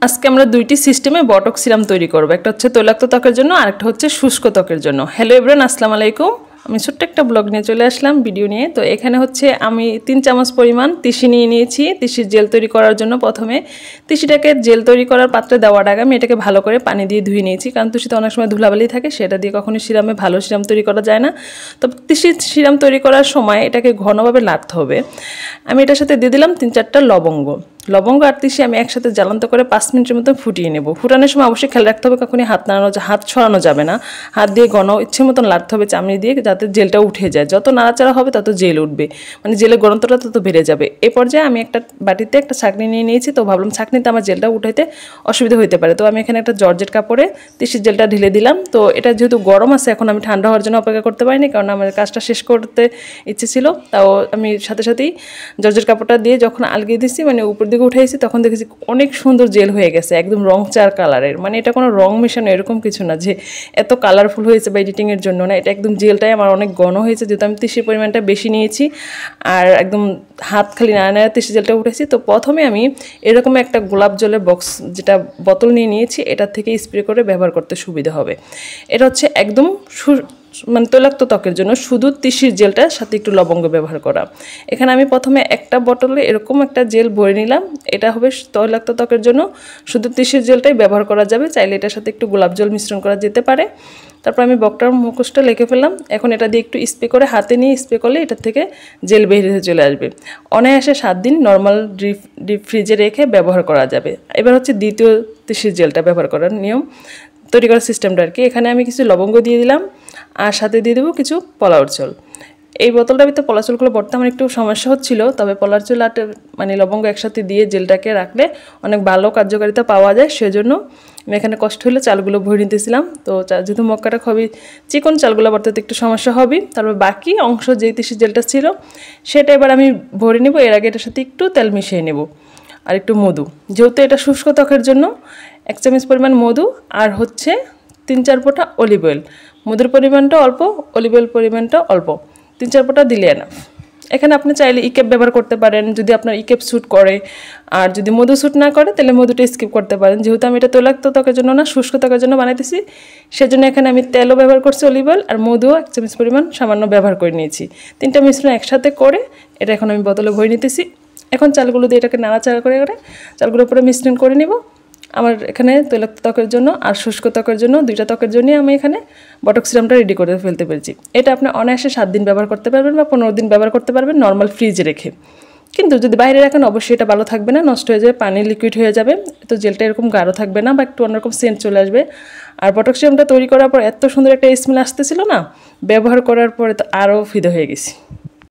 আজকে আমরা দুইটি সিস্টেমে বটক্স সিরাম তৈরি করব। একটা হচ্ছে তৈলাক্ত ত্বকের জন্য আর একটা হচ্ছে শুষ্ক ত্বকের জন্য। হ্যালো এভরিওয়ান, আসসালামু আলাইকুম। আমি ছোট্ট একটা ব্লগ নিয়ে চলে আসলাম, ভিডিও নিয়ে। তো এখানে হচ্ছে আমি 3 চামচ পরিমাণ তিসি নিয়ে নিয়েছি। তিসির জেল তৈরি করার জন্য প্রথমে তিসিটাকে জেল তৈরি করার পাত্রে দেওয়ার আগে আমি এটাকে ভালো করে পানি দিয়ে ধুয়ে নিয়েছি, কারণ তিসিতে অনেক সময় ধুলাবালি থাকে, সেটা দিয়ে কখনো সিরামে ভালো সিরাম তৈরি করা যায় না। তো তিসির সিরাম তৈরি করার সময় এটাকে ঘনভাবে নাড়তে হবে। আমি এটার সাথে দিয়ে দিলাম 3-4টা লবঙ্গ আর তিসি আমি একসাথে জ্বালান্ত করে 5 মিনিটের মতো ফুটিয়ে নেব। ফুটানোর সময় অবশ্যই খেয়াল রাখতে হবে কখনই হাত ছড়ানো যাবে না। হাত দিয়ে ইচ্ছে মতন লাড়তে হবে চামড়ি দিয়ে, যাতে জেলটা উঠে যায়। যত নাড়াচাড়া হবে তত জেল উঠবে, মানে জেলের ঘনত্বটা তত বেড়ে যাবে। এ পর্যায়ে আমি একটা বাটিতে একটা ছাঁকনি নিয়ে নিয়েছি। তো ভাবলাম ছাঁকনিতে আমার জেলটা উঠাইতে অসুবিধা হতে পারে, তো আমি এখানে একটা জর্জেট কাপড়ে তিসির জেলটা ঢেলে দিলাম। তো এটা যেহেতু গরম আছে, এখন আমি ঠান্ডা হওয়ার জন্য অপেক্ষা করতে পারিনি, কারণ আমার কাজটা শেষ করতে ইচ্ছে ছিল। তাও আমি সাথে সাথেই জর্জেট কাপড়টা দিয়ে যখন আলগিয়ে দিয়েছি, মানে উপর দিকে উঠাইছি, তখন দেখেছি অনেক সুন্দর জেল হয়ে গেছে, একদম রং চার কালারের। মানে এটা কোনো রং মেশানো এরকম কিছু না যে এত কালারফুল হয়েছে বা এডিটিংয়ের জন্য না, এটা একদম জেলটাই আমার অনেক ঘন হয়েছে, যেহেতু আমি তিসির পরিমাণটা বেশি নিয়েছি আর একদম হাত খালি নাড়া তিসি জেলটা উঠেছি। তো প্রথমে আমি এরকম একটা গোলাপ জলের বক্স, যেটা বোতল নিয়ে নিয়েছি, এটার থেকে স্প্রে করে ব্যবহার করতে সুবিধা হবে। এটা হচ্ছে একদম মানে তৈলাক্ত ত্বকের জন্য শুধু তিসির জেলটার সাথে একটু লবঙ্গ ব্যবহার করা। এখানে আমি প্রথমে একটা বোতলে এরকম একটা জেল ভরে নিলাম। এটা হবে তৈলাক্ত ত্বকের জন্য, শুধু তিসির জেলটাই ব্যবহার করা যাবে। চাইলে এটার সাথে একটু গোলাপ জল মিশ্রণ করা যেতে পারে। তারপর আমি বকটার মুখোশটা লিখে ফেললাম। এখন এটা দিয়ে একটু স্প্রে করে, হাতে নিয়ে স্প্রে করলে এটার থেকে জেল বের হয়ে চলে আসবে। অনায়াসে 7 দিন নর্মাল ডিপ ফ্রিজে রেখে ব্যবহার করা যাবে। এবার হচ্ছে দ্বিতীয় তিসির জেলটা ব্যবহার করার নিয়ম, তৈরি করার সিস্টেমটা আর কি। এখানে আমি কিছু লবঙ্গ দিয়ে দিলাম আর সাথে দিয়ে দেবো কিছু পলাউর চল। এই বোতলটার ভিতরে পলার চুলগুলো ভরতে আমার একটু সমস্যা হচ্ছিল, তবে পলার চুল আর মানে লবঙ্গ একসাথে দিয়ে জেলটাকে রাখলে অনেক ভালো কার্যকারিতা পাওয়া যায়। সেজন্য আমি এখানে কষ্ট হলে চালগুলো ভরে নিতেছিলাম। তো যেহেতু মক্কাটা খুবই চিকন, চালগুলো ভরতে একটু সমস্যা হবে। তারপর বাকি অংশ যেই তিসির জেলটা ছিল সেটা এবার আমি ভরে নেব। এর আগে এটার সাথে একটু তেল মিশিয়ে নেব আর একটু মধু। যেহেতু এটা শুষ্ক ত্বকের জন্য 1 চামচ পরিমাণ মধু আর হচ্ছে 3-4 ফোঁটা অলিভ অয়েল। মধুর পরিমাণটা অল্প, অলিভ অয়েল পরিমাণটা অল্প, 3-4 ফোঁটা দিলে না। এখানে আপনি চাইলে ইকেপ ব্যবহার করতে পারেন যদি আপনার ইকেপ স্যুট করে, আর যদি মধু স্যুট না করে তাহলে মধুটা স্কিপ করতে পারেন। যেহেতু আমি এটা তৈলাক্ত ত্বকের জন্য না, শুষ্ক ত্বকের জন্য বানাইতেছি, সেজন্য এখানে আমি তেলও ব্যবহার করছি, অলিভ অয়েল আর মধুও 1 চামচ পরিমাণ সামান্য ব্যবহার করে নিয়েছি। 3টা মিশ্রণ একসাথে করে এটা এখন আমি বোতলে ভরে নিতেছি। এখন চালগুলো দিয়ে এটাকে নাড়াচাড়া করে চালগুলো পুরো মিশ্রণ করে নিব। আমার এখানে তৈলাক্ত ত্বকের জন্য আর শুষ্ক ত্বকের জন্য, 2টা ত্বকের জন্যই আমি এখানে বটক্স সিরামটা রেডি করে ফেলতে পেরেছি। এটা আপনি অনায়াসে 7 দিন ব্যবহার করতে পারবেন বা 15 দিন ব্যবহার করতে পারবেন নর্মাল ফ্রিজে রেখে। কিন্তু যদি বাইরে রাখেন অবশ্যই এটা ভালো থাকবে না, নষ্ট হয়ে যাবে, পানি লিকুইড হয়ে যাবে। তো জেলটা এরকম গাঢ় থাকবে না বা একটু অন্যরকম সেন্ট চলে আসবে। আর বটক্স সিরামটা তৈরি করার পর এত সুন্দর একটা স্মেল আসতেছিল না, ব্যবহার করার পরে তো আরও ফিদে হয়ে গেছি।